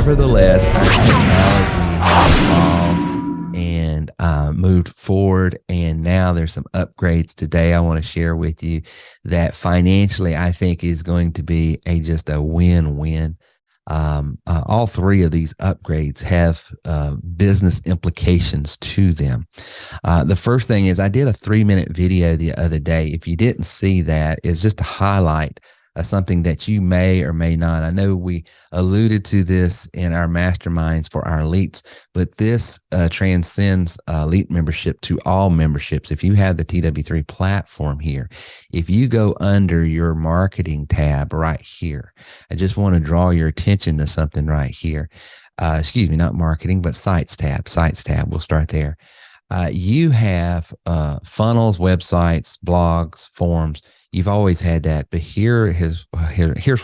nevertheless, our technology has evolved and moved forward, and now there's some upgrades today I want to share with you that financially I think is going to be just a win-win. All three of these upgrades have business implications to them. The first thing is I did a 3-minute video the other day. If you didn't see that, it's just a highlight of something that you may or may not. I know we alluded to this in our masterminds for our elites, but this transcends elite membership to all memberships. If you have the TW3 platform here, if you go under your marketing tab right here, I just want to draw your attention to something right here. Excuse me, not marketing, but sites tab. Sites tab. We'll start there. You have funnels, websites, blogs, forums. You've always had that, but here's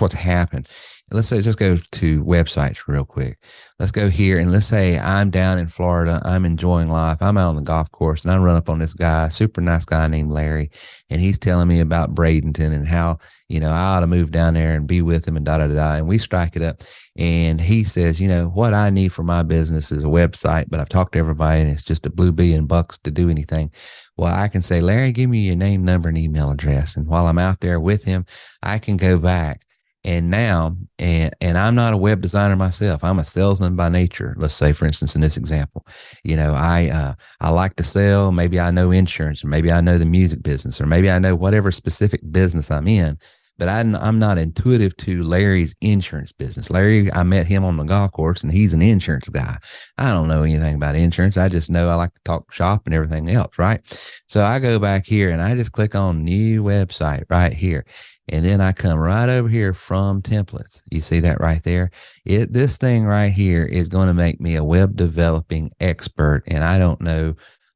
what's happened. Let's say, just go to websites real quick. Let's go here and let's say I'm down in Florida. I'm enjoying life. I'm out on the golf course and I run up on this guy, super nice guy named Larry. And he's telling me about Bradenton and how, I ought to move down there and be with him and da-da-da-da. And we strike it up. And he says, what I need for my business is a website, but I've talked to everybody and it's just a blue bee and bucks to do anything. Well, I can say, Larry, give me your name, number, and email address. And while I'm out there with him, I can go back. And now, and I'm not a web designer myself. I'm a salesman by nature. Let's say, for instance, in this example, I like to sell. Maybe I know insurance, or maybe I know the music business, or maybe I know whatever specific business I'm in. But I'm not intuitive to Larry's insurance business. Larry, I met him on the golf course, and he's an insurance guy. I don't know anything about insurance. I just know I like to talk shop and everything else, right? So I go back here, and I just click on new website right here. And then I come right over here from templates. You see that right there? This thing right here is going to make me a web developing expert. And I don't know,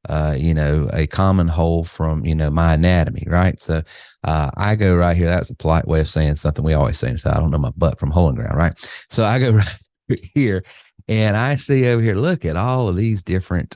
a common hole from, my anatomy, right? So I go right here. That's a polite way of saying something we always say. So I don't know my butt from hole in the ground, right? So I go right here and I see over here, look at all of these different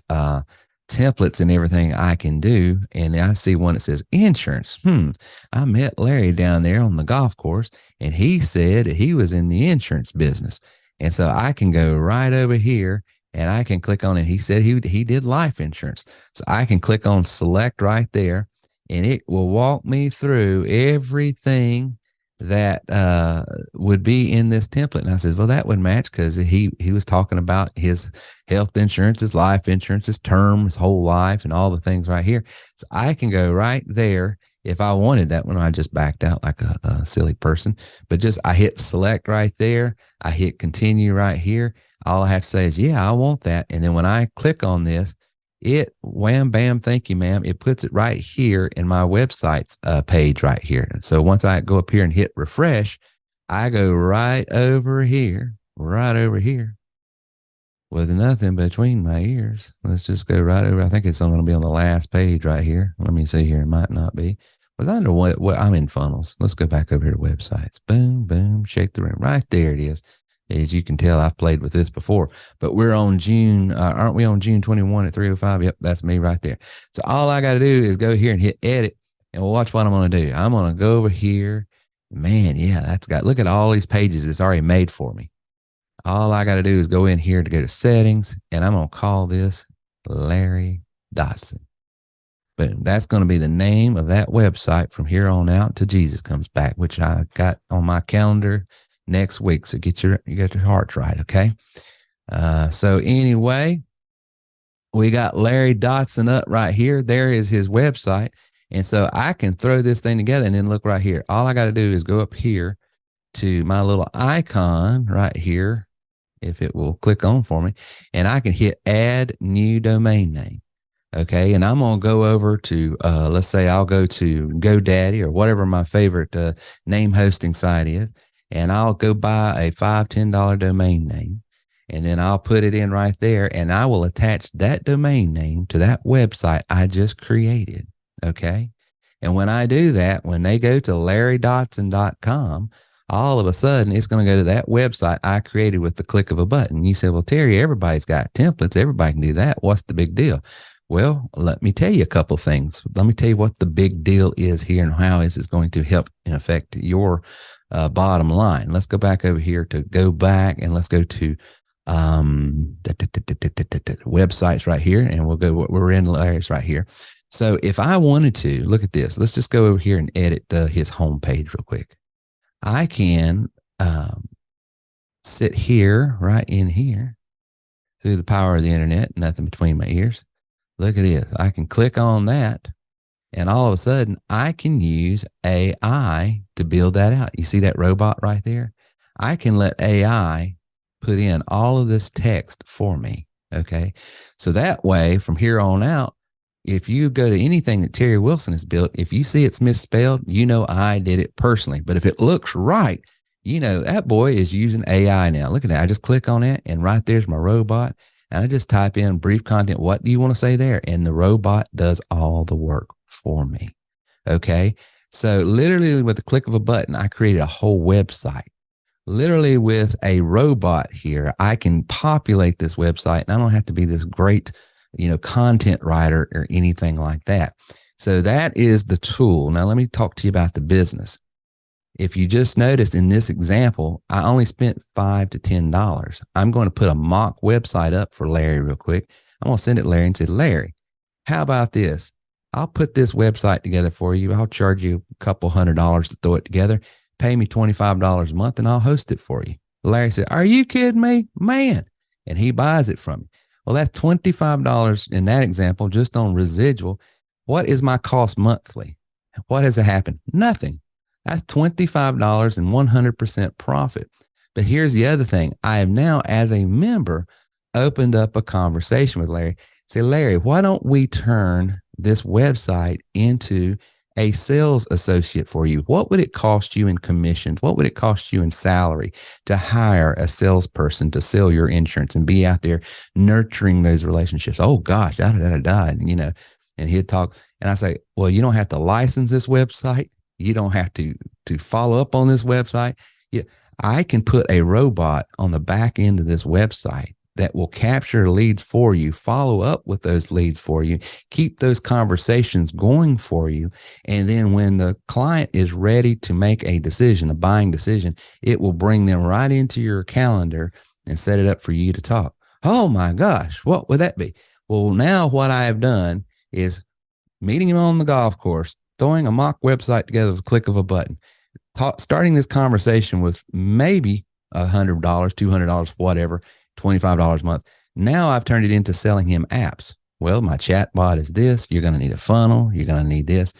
templates and everything I can do. And I see one that says insurance. I met Larry down there on the golf course and he said he was in the insurance business. And so I can go right over here and I can click on it. He said he did life insurance. So I can click on select right there and it will walk me through everything that would be in this template. And I said, well, that would match because he was talking about his health insurance, his life insurance, his term, his whole life, and all the things right here. So I can go right there. If I wanted that one, I just backed out like a silly person. But I hit select right there. I hit continue right here. All I have to say is, yeah, I want that. And then when I click on this, it wham, bam, thank you, ma'am. It puts it right here in my website's page right here. So once I go up here and hit refresh, I go right over here with nothing between my ears. Let's just go right over. I think it's going to be on the last page right here. Let me see here. It might not be. Was I under what I'm in funnels. Let's go back over here to websites. Boom, boom, shake the room. Right there it is. As you can tell, I've played with this before, but we're on June, aren't we on June 21 at 3:05? Yep, that's me right there. So all I got to do is go here and hit edit, and we'll watch what I'm going to do. I'm going to go over here. Man, yeah, look at all these pages it's already made for me. All I got to do is go in here to go to settings, and I'm going to call this Larry Dotson. Boom. That's going to be the name of that website from here on out until Jesus comes back, which I got on my calendar next week. So get your hearts right. Okay. So anyway, we got Larry Dotson up right here. There is his website. And so I can throw this thing together and then look right here. All I got to do is go up here to my little icon right here. If it will click on for me, and I can hit add new domain name. Okay. And I'm going to go over to, let's say I'll go to GoDaddy or whatever my favorite name hosting site is. And I'll go buy a $5, $10 domain name, and then I'll put it in right there, and I will attach that domain name to that website I just created. Okay. And when I do that, when they go to larrydotson.com, all of a sudden it's going to go to that website I created with the click of a button. You say, well, Terry, everybody's got templates. Everybody can do that. What's the big deal? Well, let me tell you a couple of things. Let me tell you what the big deal is here and how is it going to help and affect your bottom line. Let's go back over here to go back, and let's go to websites right here, and we'll go, we're in Larry's right here. So if I wanted to look at this, let's just go over here and edit his homepage real quick. I can sit here, right in here, through the power of the internet, nothing between my ears. Look at this. I can click on that, and all of a sudden, I can use AI to build that out. You see that robot right there? I can let AI put in all of this text for me. Okay. So that way, from here on out, if you go to anything that Terry Wilson has built, if you see it's misspelled, you know I did it personally. But if it looks right, you know that boy is using AI now. Look at that. I just click on it, and right there's my robot. And I just type in brief content. What do you want to say there? And the robot does all the work for me. Okay. So literally with the click of a button, I created a whole website. Literally with a robot here, I can populate this website, and I don't have to be this great, content writer or anything like that. So that is the tool. Now let me talk to you about the business. If you just noticed in this example, I only spent $5 to $10. I'm going to put a mock website up for Larry real quick. I'm going to send it to Larry and say, Larry, how about this? I'll put this website together for you. I'll charge you a couple $100 to throw it together. Pay me $25 a month and I'll host it for you. Larry said, are you kidding me? Man. And he buys it from me. Well, that's $25 in that example, just on residual. What is my cost monthly? What has happened? Nothing. That's $25 and 100% profit. But here's the other thing. I have now, as a member, opened up a conversation with Larry. Say, Larry, why don't we turn this website into a sales associate for you? What would it cost you in commissions? What would it cost you in salary to hire a salesperson to sell your insurance and be out there nurturing those relationships? Oh gosh, and he'd talk. And I say, well, you don't have to license this website. You don't have to follow up on this website. Yeah, I can put a robot on the back end of this website that will capture leads for you, follow up with those leads for you, keep those conversations going for you. And then when the client is ready to make a decision, a buying decision, it will bring them right into your calendar and set it up for you to talk. Oh my gosh, what would that be? Well, now what I have done is meeting him on the golf course, throwing a mock website together with a click of a button, starting this conversation with maybe $100, $200, whatever, $25 a month. Now I've turned it into selling him apps. Well, my chat bot is this. You're going to need a funnel. You're going to need this.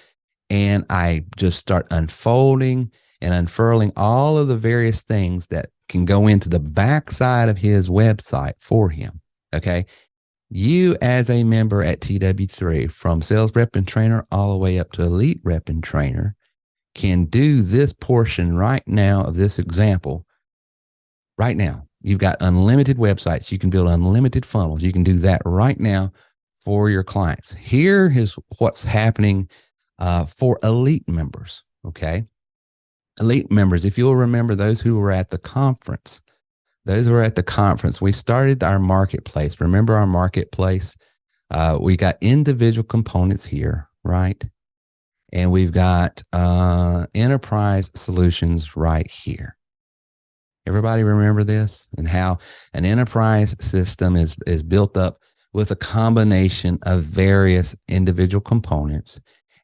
And I just start unfolding and unfurling all of the various things that can go into the backside of his website for him. Okay. You as a member at TW3, from sales rep and trainer all the way up to elite rep and trainer, can do this portion right now of this example. Right now, you've got unlimited websites. You can build unlimited funnels. You can do that right now for your clients. Here is what's happening for elite members. Okay. Elite members, if you'll remember those who were at the conference, we started our marketplace. Remember our marketplace? We got individual components here, right? And we've got enterprise solutions right here. Everybody remember this, and how an enterprise system is built up with a combination of various individual components,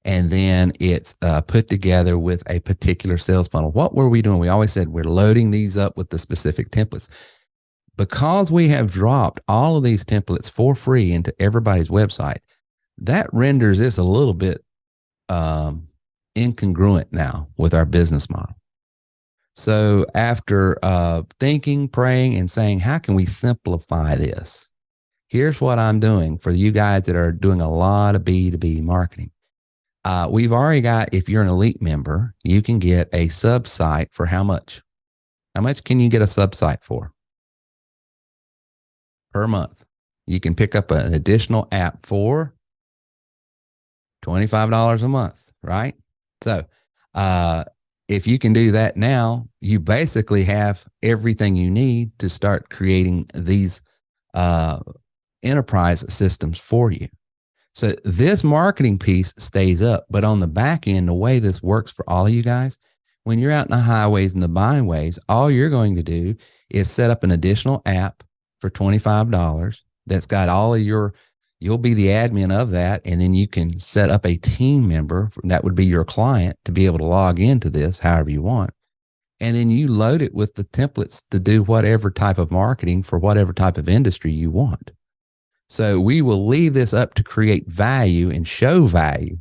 and then it's put together with a particular sales funnel. What were we doing? We always said we're loading these up with the specific templates. Because we have dropped all of these templates for free into everybody's website, that renders this a little bit incongruent now with our business model. So after thinking, praying, and saying, how can we simplify this? Here's what I'm doing for you guys that are doing a lot of B2B marketing. We've already got, if you're an elite member, you can get a sub site for how much? How much can you get a sub site for? Per month. You can pick up an additional app for $25 a month, right? So, if you can do that now, you basically have everything you need to start creating these enterprise systems for you. So this marketing piece stays up, but on the back end, the way this works for all of you guys, when you're out in the highways and the byways, all you're going to do is set up an additional app for $25. That's got all of your, you'll be the admin of that. And then you can set up a team member that would be your client to be able to log into this however you want. And then you load it with the templates to do whatever type of marketing for whatever type of industry you want. So we will leave this up to create value and show value.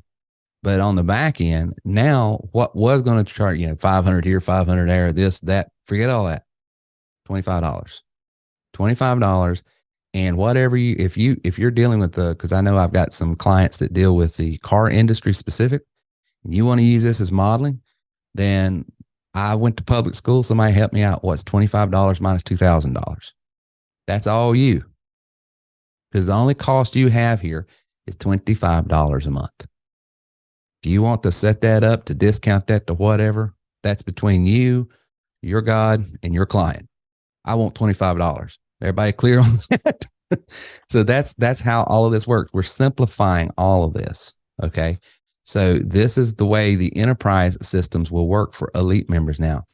But on the back end, now what was going to charge, 500 here, 500 there, this, that, forget all that. $25. $25. And whatever if you're dealing with because I know I've got some clients that deal with the car industry specific, and you want to use this as modeling, then I went to public school. Somebody helped me out. What's $25 minus $2,000? That's all you. Because the only cost you have here is $25 a month. If you want to set that up to discount that to whatever, that's between you, your God, and your client. I want $25. Everybody clear on that? So that's how all of this works. We're simplifying all of this. Okay. So this is the way the enterprise systems will work for elite members now.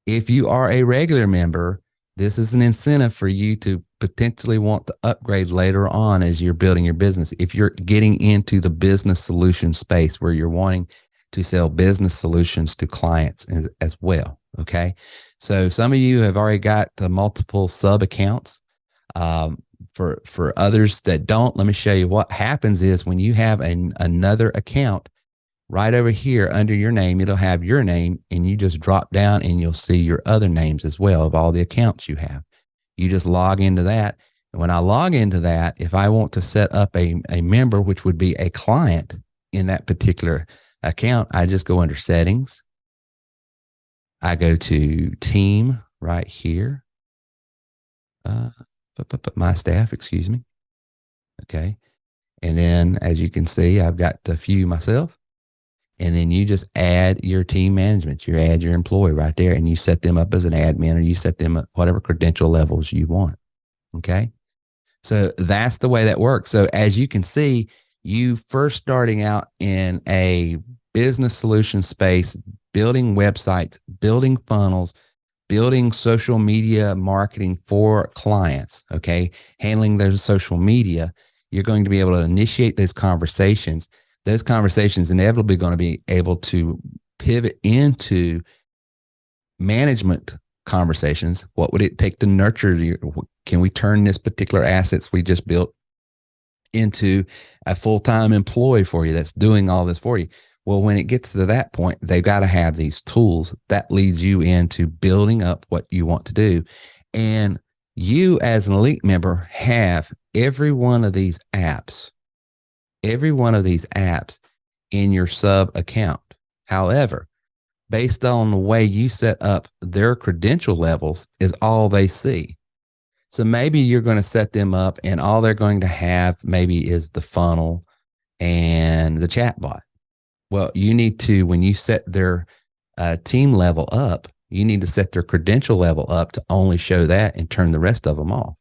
If you are a regular member, this is an incentive for you to potentially want to upgrade later on as you're building your business. If you're getting into the business solution space where you're wanting to sell business solutions to clients as well. Okay. So some of you have already got multiple sub accounts. For others that don't, let me show you what happens is when you have another account right over here under your name, it'll have your name, and you just drop down and you'll see your other names as well of all the accounts you have. You just log into that. And when I log into that, if I want to set up a member, which would be a client in that particular account, I just go under settings. I go to team right here. My staff, excuse me. Okay. And then as you can see, I've got a few myself. And then you just add your team management. You add your employee right there, and you set them up as an admin, or you set them at whatever credential levels you want. Okay. So that's the way that works. So as you can see, you first starting out in a business solution space, building websites, building funnels, building social media marketing for clients. Okay. Handling their social media. You're going to be able to initiate those conversations. Those conversations inevitably going to be able to pivot into management conversations. What would it take to nurture you? Can we turn this particular assets we just built into a full-time employee for you that's doing all this for you? Well, when it gets to that point, they've got to have these tools that leads you into building up what you want to do. And you as an elite member have every one of these apps in your sub account. However, based on the way you set up their credential levels is all they see. So maybe you're going to set them up and all they're going to have maybe is the funnel and the chatbot. Well, you need to, when you set their team level up, you need to set their credential level up to only show that and turn the rest of them off.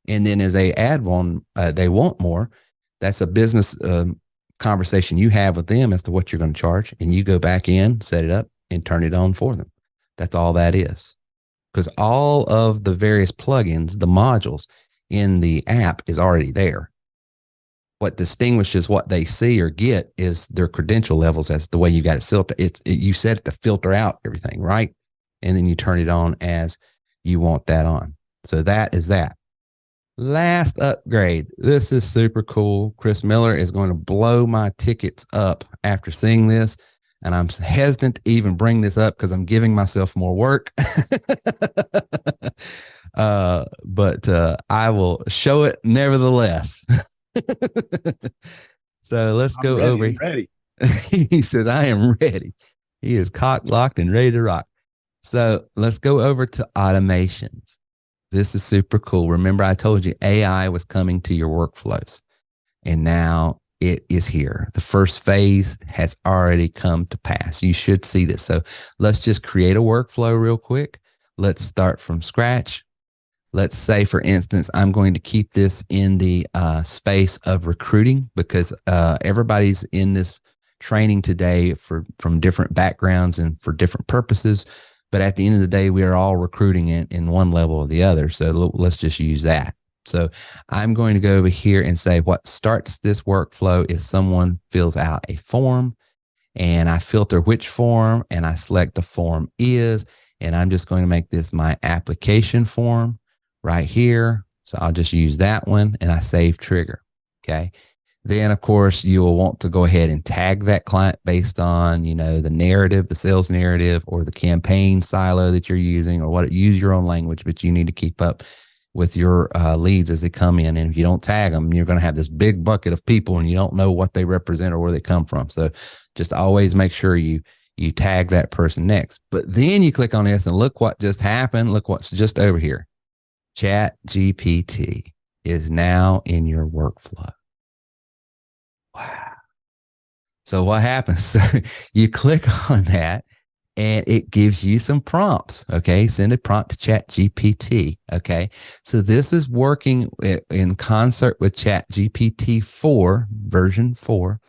And then as they add one, they want more. That's a business conversation you have with them as to what you're going to charge. And you go back in, set it up, and turn it on for them. That's all that is. Because all of the various plugins, the modules in the app is already there. What distinguishes what they see or get is their credential levels as the way you got it set up. You set it to filter out everything, right? And then you turn it on as you want that on. So that is that. Last upgrade. This is super cool. Chris Miller is going to blow my tickets up after seeing this. And I'm hesitant to even bring this up because I'm giving myself more work. But I will show it nevertheless. So let's go over. Ready. He said, I am ready. He is cock locked and ready to rock. So let's go over to automations. This is super cool. Remember, I told you AI was coming to your workflows, and now it is here. The first phase has already come to pass. You should see this. So let's just create a workflow real quick. Let's start from scratch. Let's say, for instance, I'm going to keep this in the space of recruiting because everybody's in this training today from different backgrounds and for different purposes. but at the end of the day, we are all recruiting in one level or the other. So let's just use that. So I'm going to go over here and say what starts this workflow is someone fills out a form, and I filter which form, and I select the form is, and I'm just going to make this my application form right here. So I'll just use that one, and I save trigger. Okay. Then, of course, you will want to go ahead and tag that client based on, the narrative, the sales narrative, or the campaign silo that you're using, or use your own language, but you need to keep up with your leads as they come in. And if you don't tag them, you're going to have this big bucket of people and you don't know what they represent or where they come from. So just always make sure you tag that person next. But then you click on this and look what just happened. Look what's just over here. Chat GPT is now in your workflow. Wow. So what happens? So you click on that and it gives you some prompts. Okay. Send a prompt to Chat GPT. Okay. So this is working in concert with Chat GPT 4, version 4.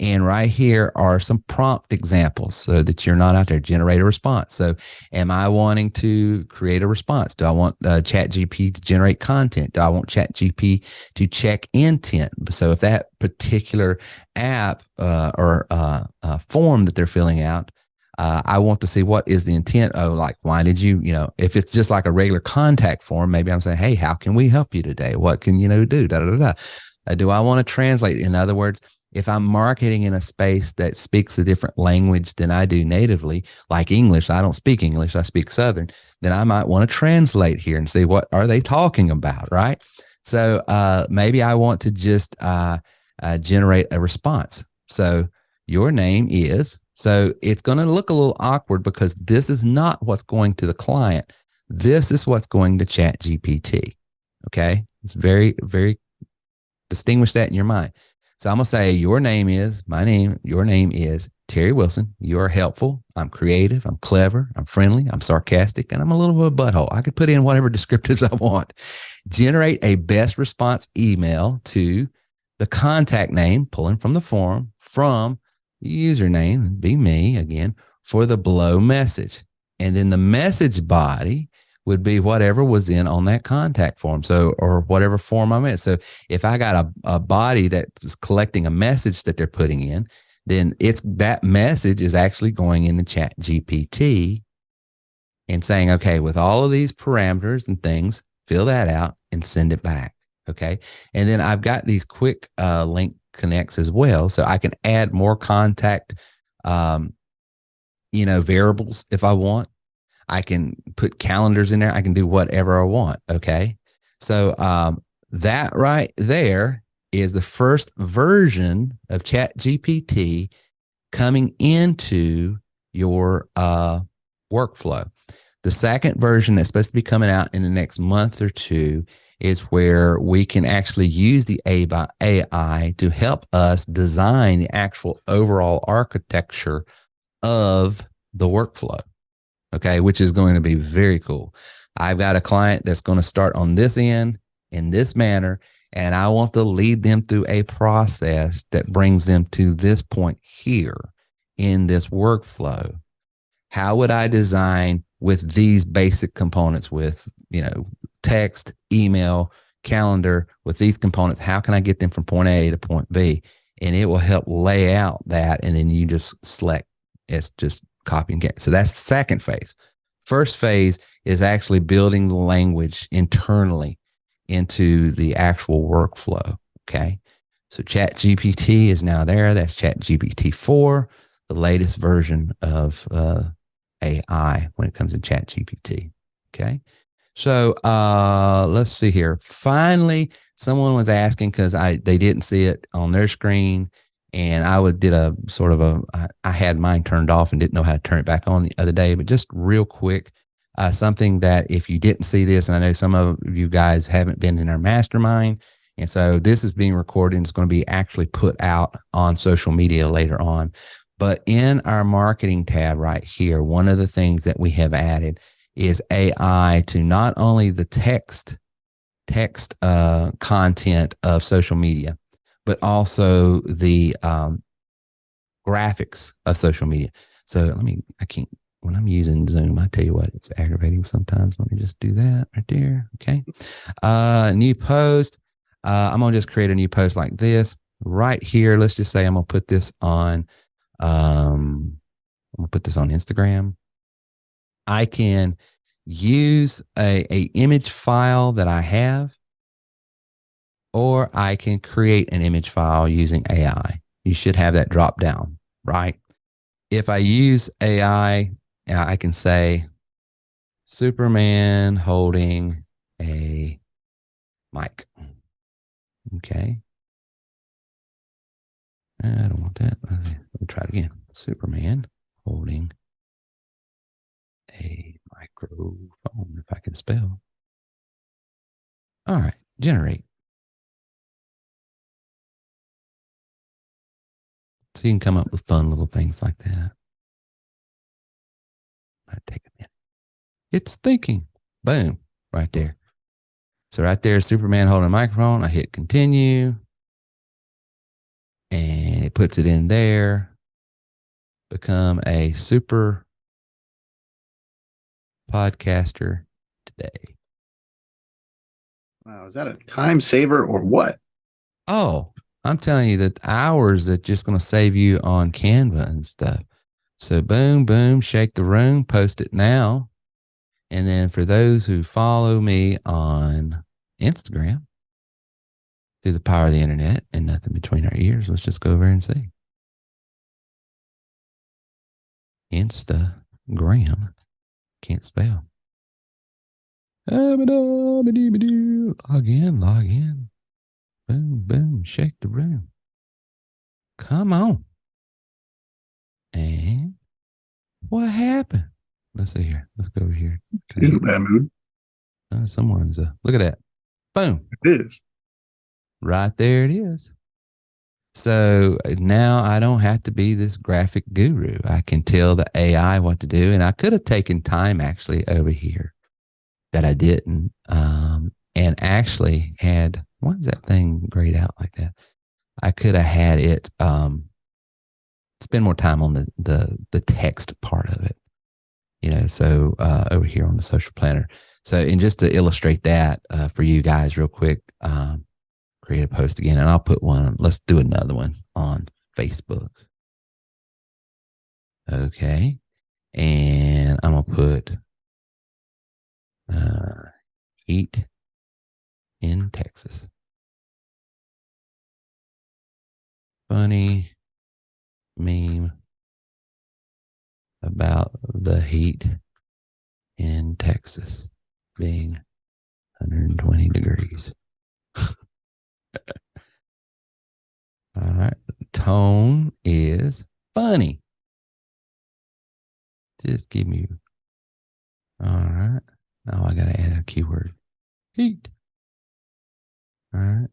And right here are some prompt examples so that you're not out there. Generate a response. So am I wanting to create a response? Do I want ChatGPT to generate content? Do I want ChatGPT to check intent? So if that particular app or form that they're filling out, I want to see what is the intent of, like, why did you, if it's just like a regular contact form, maybe I'm saying, hey, how can we help you today? What can you do? Da, da, da, da. Do I want to translate? In other words, if I'm marketing in a space that speaks a different language than I do natively, like English, I don't speak English, I speak Southern, then I might want to translate here and see what are they talking about, right? So maybe I want to just generate a response. So your name is, so it's going to look a little awkward because this is not what's going to the client. This is what's going to Chat GPT. Okay. It's very, very, distinguish that in your mind. So I'm going to say your name is Terry Wilson. You are helpful. I'm creative. I'm clever. I'm friendly. I'm sarcastic. And I'm a little bit of a butthole. I could put in whatever descriptives I want. Generate a best response email to the contact name, pulling from the form, from username, be me again, for the below message. And then the message body would be whatever was in on that contact form. So, or whatever form I'm in. So if I got a body that's collecting a message that they're putting in, then that message is actually going into Chat GPT and saying, okay, with all of these parameters and things, fill that out and send it back. Okay. And then I've got these quick link connects as well. So I can add more contact, variables if I want. I can put calendars in there. I can do whatever I want. Okay. So that right there is the first version of Chat GPT coming into your workflow. The second version that's supposed to be coming out in the next month or two is where we can actually use the AI to help us design the actual overall architecture of the workflow. Okay, which is going to be very cool. I've got a client that's going to start on this end in this manner, and I want to lead them through a process that brings them to this point here in this workflow. How would I design with these basic components, with, text, email, calendar, with these components? How can I get them from point A to point B? And it will help lay out that, and then you just select. It's just copy and get. So that's the second phase. First phase is actually building the language internally into the actual workflow. Okay. So Chat GPT is now there. That's Chat GPT 4, the latest version of AI when it comes to Chat GPT. Okay. So let's see here. Finally, someone was asking because they didn't see it on their screen. And I had mine turned off and didn't know how to turn it back on the other day. But just real quick, something that if you didn't see this, and I know some of you guys haven't been in our mastermind, and so this is being recorded and it's going to be actually put out on social media later on. But in our marketing tab right here, one of the things that we have added is AI to not only the text content of social media, but also the graphics of social media. So when I'm using Zoom, I tell you what, it's aggravating sometimes. Let me just do that right there. Okay. New post. I'm going to just create a new post like this right here. Let's just say I'm going to put this on, I'm going to put this on Instagram. I can use a image file that I have, or I can create an image file using AI. You should have that drop down, right? If I use AI, I can say Superman holding a mic. Okay. I don't want that. Let me try it again. Superman holding a microphone, if I can spell. All right. Generate. So you can come up with fun little things like that. Might take a minute. It's thinking. Boom. Right there. So right there, Superman holding a microphone. I hit continue. And it puts it in there. Become a super podcaster today. Wow, is that a time saver or what? Oh, I'm telling you that hours that just going to save you on Canva and stuff. So boom, boom, shake the room, post it now. And then for those who follow me on Instagram, through the power of the internet and nothing between our ears, let's just go over and see. Instagram. Can't spell. Log in, log in. Boom, boom, shake the room. Come on. And what happened? Let's see here. Let's go over here. She's in a bad mood. Someone's, look at that. Boom. It is. Right there it is. So now I don't have to be this graphic guru. I can tell the AI what to do. And I could have taken time actually over here that I didn't. And actually had, why is that thing grayed out like that? I could have had it spend more time on the text part of it, so over here on the social planner. So, and just to illustrate that for you guys real quick, create a post again, and I'll put one. Let's do another one on Facebook. Okay. And I'm going to put heat in Texas. Funny meme about the heat in Texas being 120 degrees. All right. Tone is funny. Just give me. All right. Now I got to add a keyword. Heat. All right.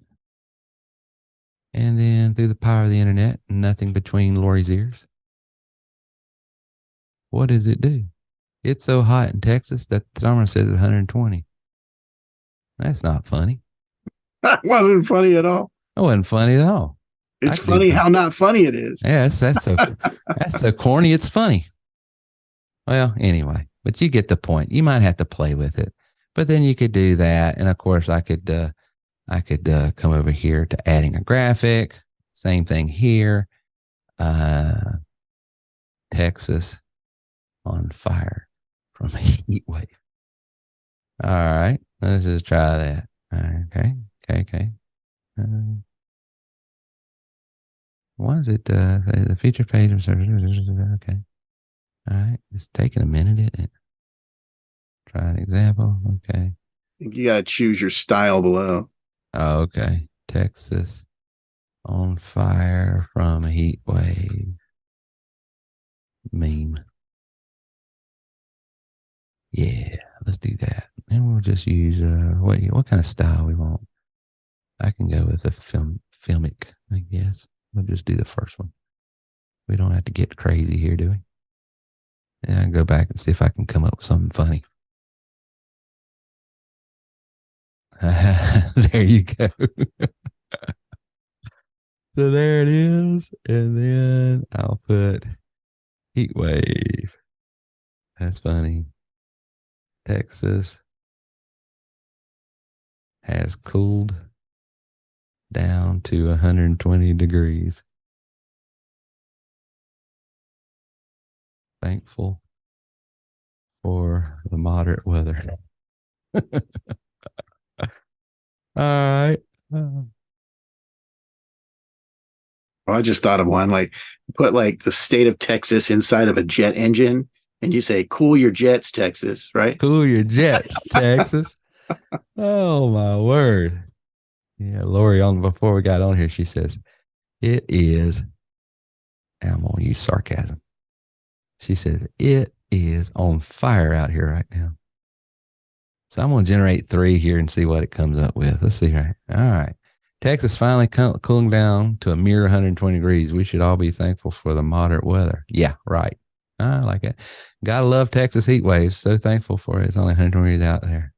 And then through the power of the internet, nothing between Lori's ears. What does it do? It's so hot in Texas that the thermometer says 120. That's not funny. That wasn't funny at all. It wasn't funny at all. It's funny how not funny it is. Yes, that's so corny. It's funny. Well, anyway, but you get the point. You might have to play with it, but then you could do that, and of course, I could come over here to adding a graphic. Same thing here. Texas on fire from a heat wave. All right, let's just try that. Okay. Why is it the feature page? Okay. All right, it's taking a minute, isn't it? Try an example. Okay. I think you got to choose your style below. Oh, okay. Texas on fire from a heat wave. Meme. Yeah, let's do that. And we'll just use what kind of style we want. I can go with a filmic, I guess. We'll just do the first one. We don't have to get crazy here, do we? Yeah, I can go back and see if I can come up with something funny. There you go. So there it is. And then I'll put heat wave. That's funny. Texas has cooled down to 120 degrees. Thankful for the moderate weather. All right. Well, I just thought of one like put like the state of Texas inside of a jet engine and you say, cool your jets, Texas, right? Cool your jets, Texas. Oh, my word. Yeah, Lori, on before we got on here, she says, it is, I'm going to use sarcasm. She says, it is on fire out here right now. So I'm going to generate 3 here and see what it comes up with. Let's see. Right. All right. Texas finally cooling down to a mere 120 degrees. We should all be thankful for the moderate weather. Yeah, right. I like it. Gotta love Texas heat waves. So thankful for it. It's only 120 degrees out there.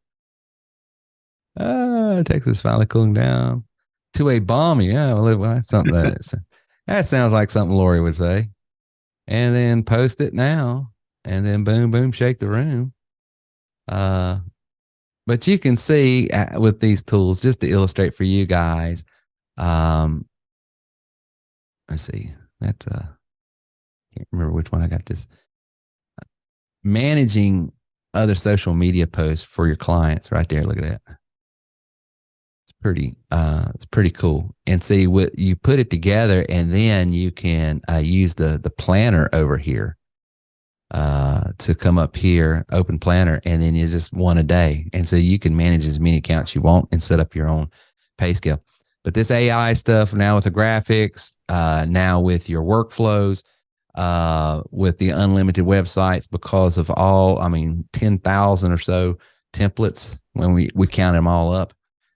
Texas finally cooling down to a balmy. Yeah, well, that's something that sounds like something Lori would say. And then post it now, and then boom, boom, shake the room. But you can see with these tools, just to illustrate for you guys. Let's see. That's can't remember which one I got this. Managing other social media posts for your clients, right there. Look at that. It's pretty cool. And see what you put it together, and then you can use the planner over here to come up here, open planner, and then you just one a day. And so you can manage as many accounts you want and set up your own pay scale. But this AI stuff now with the graphics, now with your workflows, with the unlimited websites, because of 10,000 or so templates when we count them all up.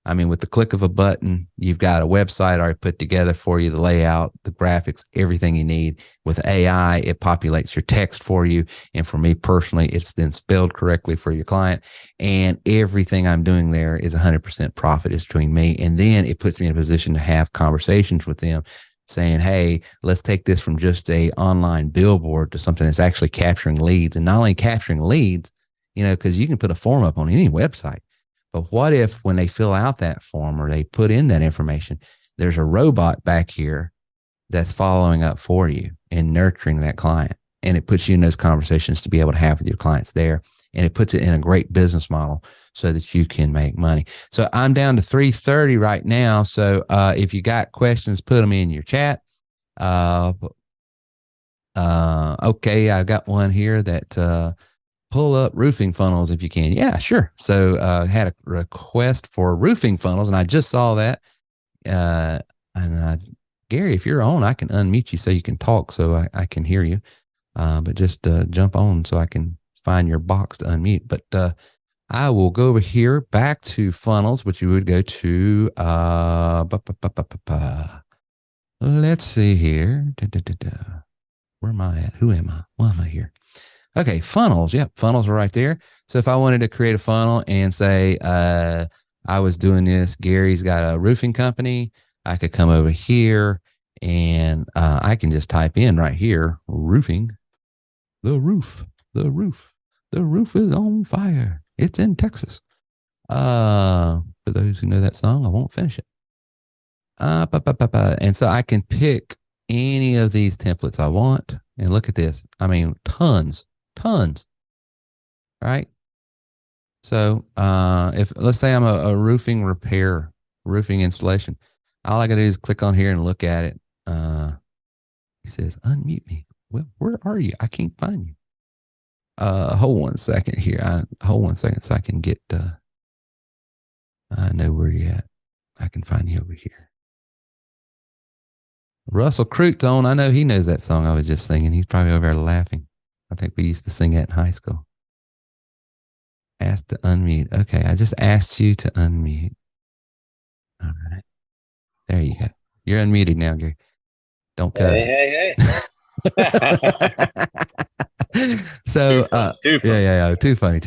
I mean, with the click of a button, you've got a website already put together for you, the layout, the graphics, everything you need. With AI, it populates your text for you. And for me personally, it's then spelled correctly for your client. And everything I'm doing there is 100% profit is between me. And then it puts me in a position to have conversations with them saying, hey, let's take this from just a online billboard to something that's actually capturing leads. And not only capturing leads, because you can put a form up on any website. But what if when they fill out that form or they put in that information, there's a robot back here that's following up for you and nurturing that client. And it puts you in those conversations to be able to have with your clients there. And it puts it in a great business model so that you can make money. So I'm down to 3:30 right now. So if you got questions, put them in your chat. Okay, I got one here that pull up roofing funnels if you can. Yeah, sure. So had a request for roofing funnels, and I just saw that. Gary, if you're on, I can unmute you so you can talk so I can hear you. But just jump on so I can find your box to unmute. But I will go over here back to funnels, which you would go to. Let's see here. Where am I at? Who am I? Why am I here? Okay, funnels. Yep, funnels are right there. So if I wanted to create a funnel and say I was doing this, Gary's got a roofing company, I could come over here and I can just type in right here, roofing, the roof is on fire. It's in Texas. For those who know that song, I won't finish it. And so I can pick any of these templates I want. And look at this. I mean, tons, right? So if let's say I'm a roofing repair, roofing installation, all I got to do is click on here and look at it. He says, unmute me. Well, where are you? I can't find you. Hold one second here. Hold one second so I can get, I know where you're at. I can find you over here. Russell Cruton, I know he knows that song I was just singing. He's probably over there laughing. I think we used to sing that in high school. Ask to unmute. Okay, I just asked you to unmute. All right. There you go. You're unmuted now, Gary. Don't cuss. Hey. So, too funny. Yeah. Too funny.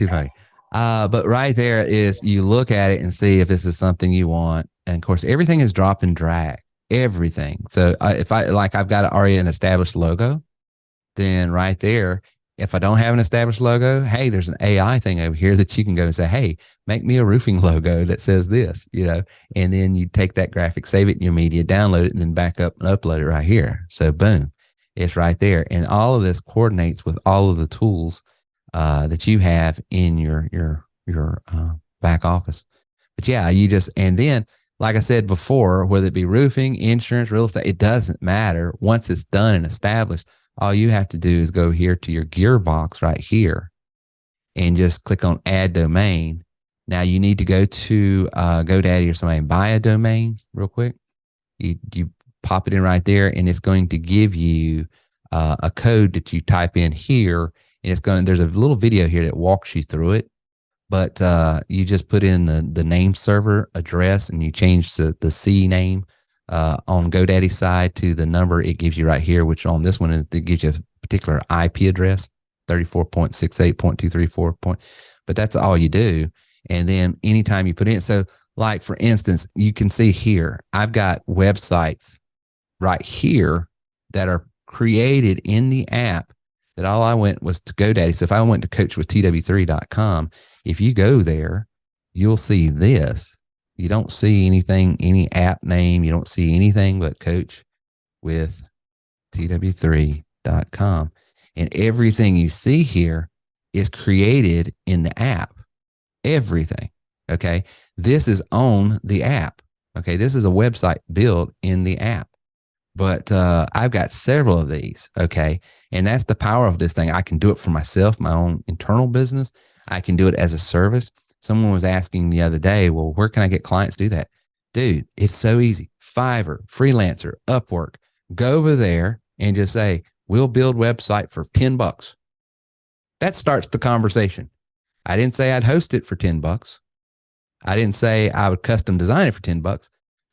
But right there is you look at it and see if this is something you want. And of course, everything is drop and drag. Everything. So if I've got already an established logo, then right there, If I don't have an established logo, hey, there's an AI thing over here that you can go and say, hey, make me a roofing logo that says this, and then you take that graphic, save it in your media, download it, and then back up and upload it right here. So boom, it's right there. And all of this coordinates with all of the tools that you have in your back office. But yeah, and then, like I said before, whether it be roofing, insurance, real estate, it doesn't matter. Once it's done and established, all you have to do is go here to your gearbox right here and just click on add domain. Now you need to go to GoDaddy or somebody and buy a domain real quick. You pop it in right there, and it's going to give you a code that you type in here, and there's a little video here that walks you through it. But you just put in the name server address, and you change the C name on GoDaddy side to the number it gives you right here, which on this one, it gives you a particular IP address, 34.68.234. But that's all you do. And then anytime you put in, so like for instance, you can see here, I've got websites right here that are created in the app that all I went was to GoDaddy. So if I went to coachwithtw3.com, if you go there, you'll see this. You don't see anything, any app name. You don't see anything but coachwithtw3.com. And everything you see here is created in the app. Everything. Okay. This is on the app. Okay. This is a website built in the app. But I've got several of these. Okay. And that's the power of this thing. I can do it for myself, my own internal business. I can do it as a service. Someone was asking the other day, well, where can I get clients to do that? Dude, it's so easy. Fiverr, Freelancer, Upwork. Go over there and just say, we'll build website for $10. That starts the conversation. I didn't say I'd host it for $10. I didn't say I would custom design it for $10,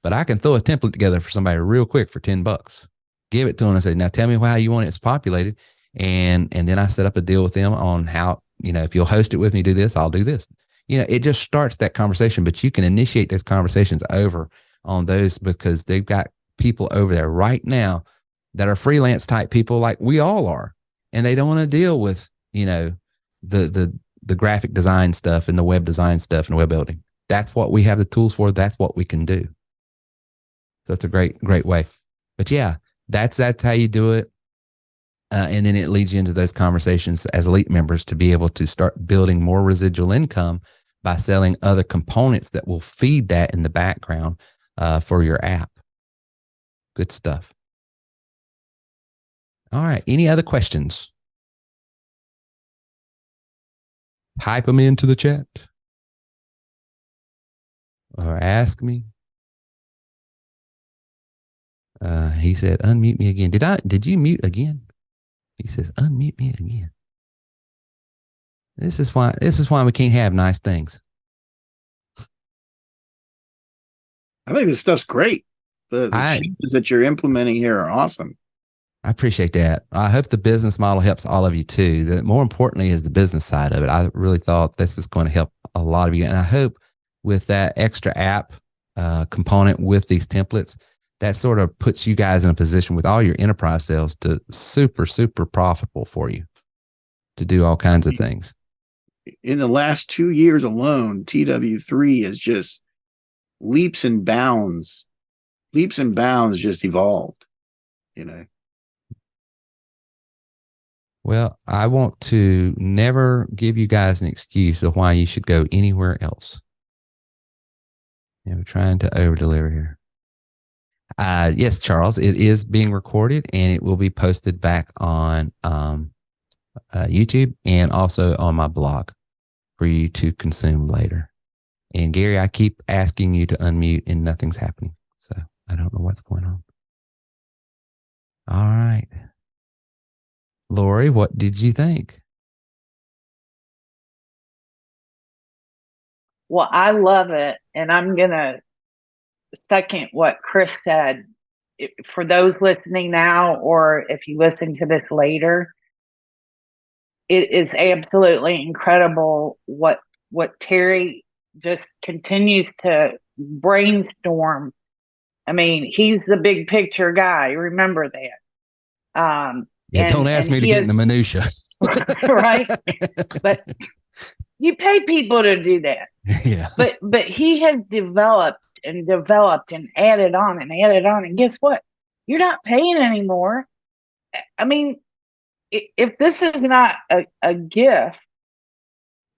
but I can throw a template together for somebody real quick for $10. Give it to them and say, now tell me how you want it populated. And then I set up a deal with them on how, if you'll host it with me, do this, I'll do this. It just starts that conversation, but you can initiate those conversations over on those because they've got people over there right now that are freelance type people like we all are. And they don't want to deal with, the graphic design stuff and the web design stuff and web building. That's what we have the tools for. That's what we can do. So it's a great, great way. But yeah, that's how you do it. And then it leads you into those conversations as elite members to be able to start building more residual income by selling other components that will feed that in the background for your app. Good stuff. All right. Any other questions? Type them into the chat or ask me. He said, unmute me again. Did you mute again? He says, unmute me again. This is why we can't have nice things. I think this stuff's great. The changes that you're implementing here are awesome. I appreciate that. I hope the business model helps all of you too. That more importantly is the business side of it. I really thought this is going to help a lot of you. And I hope with that extra app component with these templates, that sort of puts you guys in a position with all your enterprise sales to super, super profitable for you to do all kinds of things. In the last 2 years alone, TW3 has just leaps and bounds just evolved, Well, I want to never give you guys an excuse of why you should go anywhere else. I'm trying to over deliver here. Yes, Charles, it is being recorded and it will be posted back on YouTube and also on my blog for you to consume later. And Gary, I keep asking you to unmute and nothing's happening. So I don't know what's going on. All right. Lori, what did you think? Well, I love it. And I'm going to second what Chris said. For those listening now, or if you listen to this later, it is absolutely incredible what Terry just continues to brainstorm. I mean, he's the big picture guy. Remember that. Yeah, don't ask me to get in the minutia. Right. But you pay people to do that. Yeah. But he has developed and developed and added on and added on. And guess what? You're not paying anymore. I mean, if this is not a gift,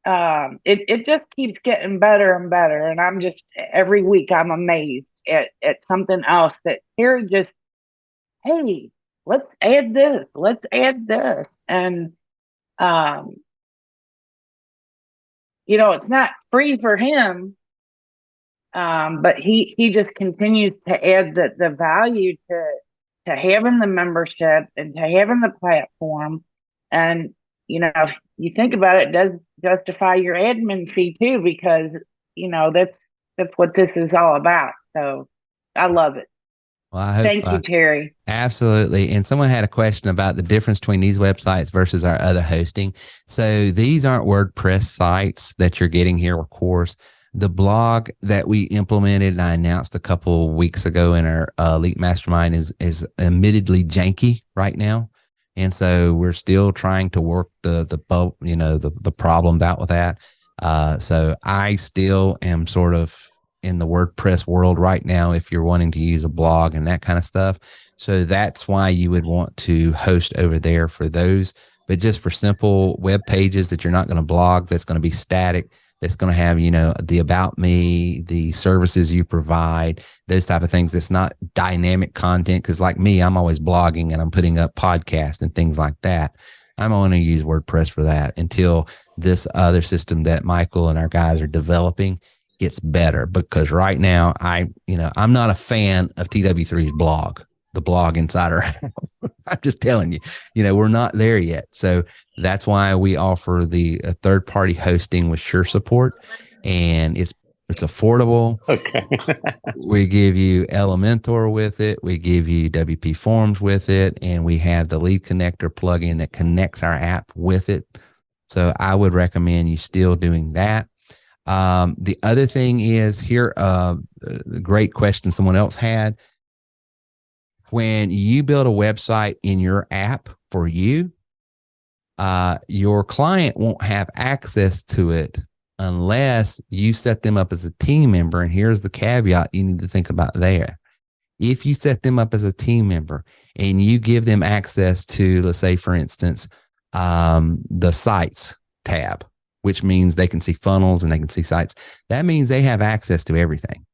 it just keeps getting better and better. And I'm just, every week I'm amazed at something else that Terry just, hey, let's add this, let's add this. And, it's not free for him. But he just continues to add the value to having the membership and to having the platform. And, if you think about it, it does justify your admin fee too, because, that's what this is all about. So I love it. Well, I hope. Thank you, Terry. Absolutely. And someone had a question about the difference between these websites versus our other hosting. So these aren't WordPress sites that you're getting here, of course. The blog that we implemented and I announced a couple of weeks ago in our Elite Mastermind is admittedly janky right now. And so we're still trying to work the problems out with that. So I still am sort of in the WordPress world right now if you're wanting to use a blog and that kind of stuff. So that's why you would want to host over there for those. But just for simple web pages that you're not going to blog, that's going to be static, that's going to have, the about me, the services you provide, those type of things. It's not dynamic content. Cause like me, I'm always blogging and I'm putting up podcasts and things like that. I'm only going to use WordPress for that until this other system that Michael and our guys are developing gets better. Because right now I'm not a fan of TW3's blog, the Blog Insider. I'm just telling you, we're not there yet. So that's why we offer the third-party hosting with Sure Support, and it's affordable. Okay. We give you Elementor with it. We give you WP Forms with it, and we have the Lead Connector plugin that connects our app with it. So I would recommend you still doing that. The other thing is here, the great question someone else had. When you build a website in your app for you, your client won't have access to it unless you set them up as a team member. And here's the caveat you need to think about there. If you set them up as a team member and you give them access to, let's say, for instance, the sites tab, which means they can see funnels and they can see sites, that means they have access to everything,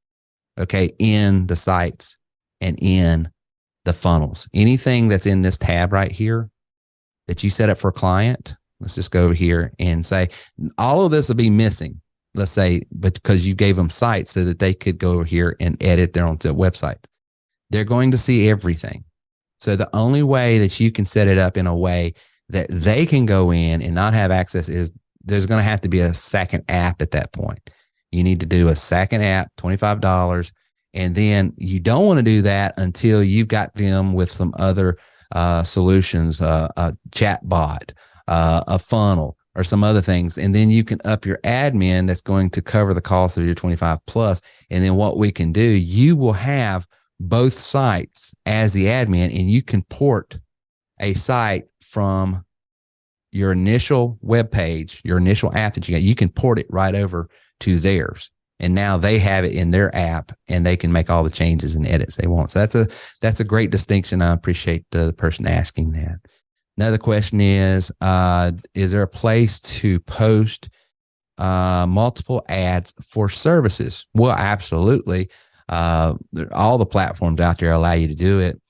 okay, in the sites and in the funnels. Anything that's in this tab right here that you set up for a client, let's just go over here and say, all of this will be missing, let's say, but because you gave them sites so that they could go over here and edit their own website. They're going to see everything. So the only way that you can set it up in a way that they can go in and not have access is there's going to have to be a second app at that point. You need to do a second app, $25. And then you don't want to do that until you've got them with some other solutions, a chat bot, a funnel, or some other things. And then you can up your admin that's going to cover the cost of your 25 plus. And then what we can do, you will have both sites as the admin, and you can port a site from your initial web page, your initial app that you got. You can port it right over to theirs. And now they have it in their app and they can make all the changes and edits they want. So that's a great distinction. I appreciate the person asking that. Another question is there a place to post multiple ads for services? Well, absolutely. All the platforms out there allow you to do it.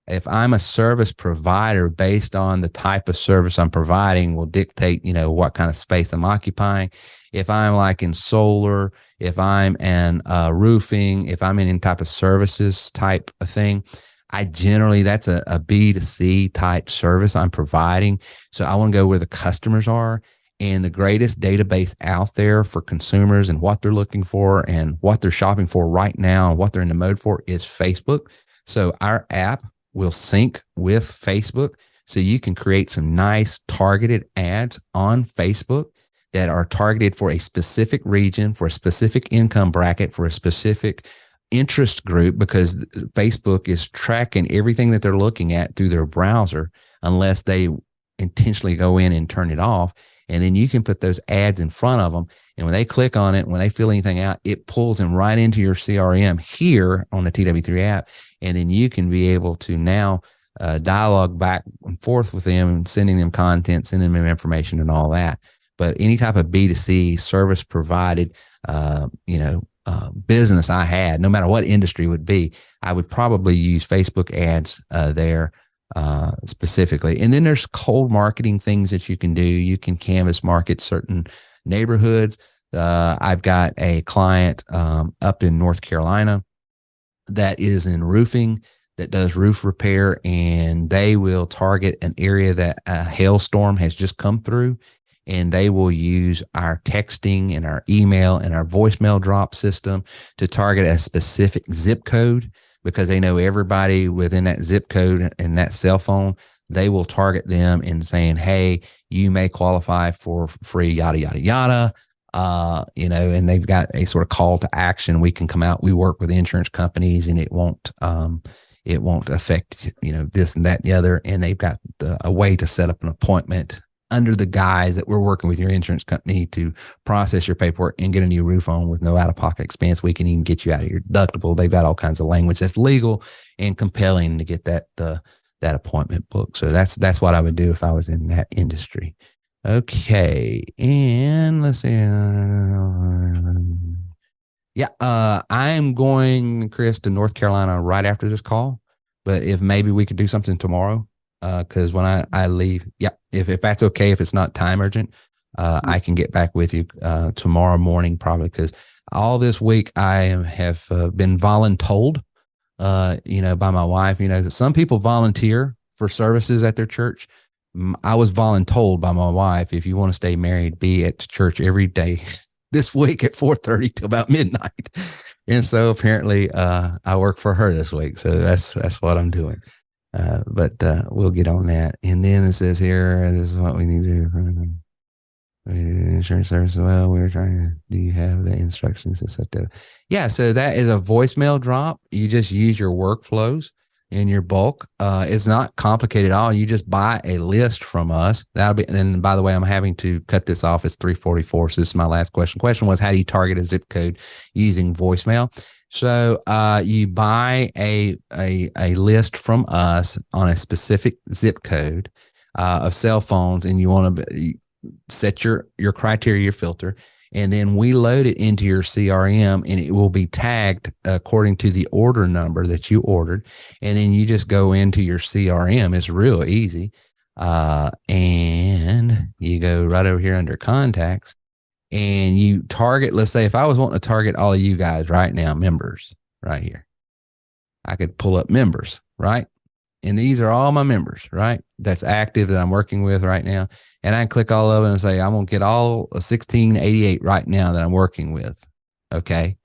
If I'm a service provider, based on the type of service I'm providing will dictate, what kind of space I'm occupying. If I'm like in solar, if I'm in roofing, if I'm in any type of services type of thing, that's a B2C type service I'm providing. So I want to go where the customers are. And the greatest database out there for consumers and what they're looking for and what they're shopping for right now and what they're in the mode for is Facebook. So our app will sync with Facebook. So you can create some nice targeted ads on Facebook that are targeted for a specific region, for a specific income bracket, for a specific interest group, because Facebook is tracking everything that they're looking at through their browser unless they intentionally go in and turn it off. And then you can put those ads in front of them. And when they click on it, when they fill anything out, it pulls them right into your CRM here on the TW3 app. And then you can be able to now dialogue back and forth with them and sending them content, sending them information and all that. But any type of B2C service provided, business I had, no matter what industry it would be, I would probably use Facebook ads there specifically. And then there's cold marketing things that you can do. You can canvas market certain neighborhoods. I've got a client up in North Carolina that is in roofing, that does roof repair, and they will target an area that a hailstorm has just come through, and they will use our texting and our email and our voicemail drop system to target a specific zip code, because they know everybody within that zip code and that cell phone. They will target them in saying, hey, you may qualify for free, yada, yada, yada. And they've got a sort of call to action. We can come out, we work with insurance companies, and it won't affect, this and that and the other. And they've got a way to set up an appointment under the guise that we're working with your insurance company to process your paperwork and get a new roof on with no out-of-pocket expense. We can even get you out of your deductible. They've got all kinds of language that's legal and compelling to get that appointment booked. So that's what I would do if I was in that industry. Okay, and let's see. I am going, Chris, to North Carolina right after this call. But if maybe we could do something tomorrow, because when I leave, if that's okay, if it's not time urgent, I can get back with you tomorrow morning probably, because all this week I have been voluntold, by my wife. Some people volunteer for services at their church. I was voluntold by my wife, if you want to stay married, be at church every day this week at 4:30 till about midnight. And so apparently I work for her this week. So that's what I'm doing. But we'll get on that. And then it says here, this is what we need to do. Insurance service. Well, we're trying to, do you have the instructions to set that? Yeah. So that is a voicemail drop. You just use your workflows in your bulk. It's not complicated at all. You just buy a list from us. That'll be, and by the way, I'm having to cut this off. It's 3:44. So this is my last question. Question was, how do you target a zip code using voicemail? So you buy a list from us on a specific zip code of cell phones, and you want to set your criteria, your filter, and then we load it into your CRM, and it will be tagged according to the order number that you ordered. And then you just go into your CRM. It's real easy. And you go right over here under contacts, and you target, let's say if I was wanting to target all of you guys right now, members right here, I could pull up members, right? And these are all my members, right? That's active that I'm working with right now. And I can click all of it and say, I'm going to get all 1688 right now that I'm working with. Okay.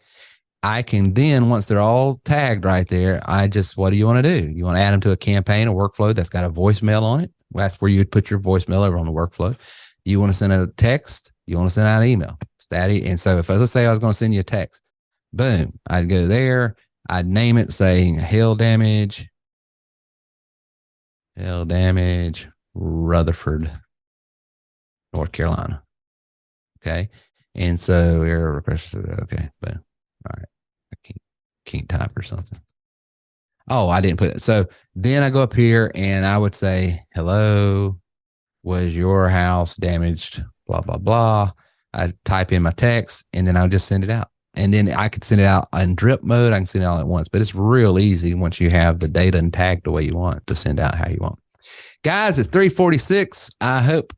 I can then, once they're all tagged right there, what do you want to do? You want to add them to a campaign, a workflow that's got a voicemail on it? Well, that's where you would put your voicemail over on the workflow. You want to send a text? You want to send out an email? And so if let's say I was going to send you a text, boom, I'd go there. I'd name it saying hail damage, Rutherford, North Carolina. Okay. And so error requested. Okay. Boom. All right. I can't type or something. Oh, I didn't put it. So then I go up here and I would say, hello, was your house damaged? Blah, blah, blah. I type in my text, and then I'll just send it out. And then I could send it out in drip mode. I can send it all at once, but it's real easy once you have the data and tagged the way you want to send out how you want. Guys, it's 3:46. I hope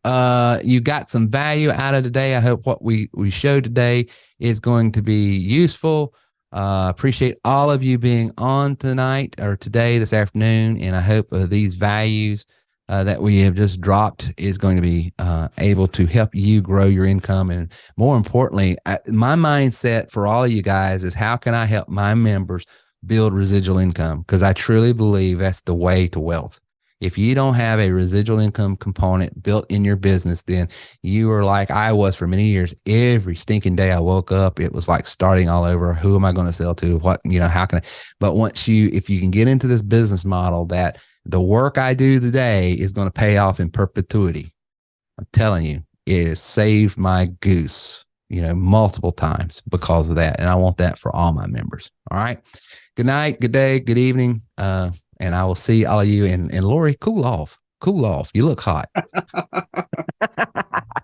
you got some value out of today. I hope what we showed today is going to be useful. Appreciate all of you being on tonight or today, this afternoon. And I hope these values that we have just dropped is going to be able to help you grow your income. And more importantly, my mindset for all of you guys is, how can I help my members build residual income? Because I truly believe that's the way to wealth. If you don't have a residual income component built in your business, then you are like I was for many years. Every stinking day I woke up, it was like starting all over. Who am I going to sell to? What, how can I? But if you can get into this business model that the work I do today is going to pay off in perpetuity, I'm telling you, it has saved my goose, multiple times because of that. And I want that for all my members. All right. Good night, good day, good evening. And I will see all of you. And Lori, cool off. You look hot.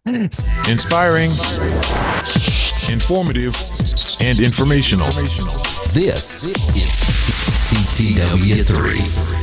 Inspiring, informative, and informational. This is TTW3.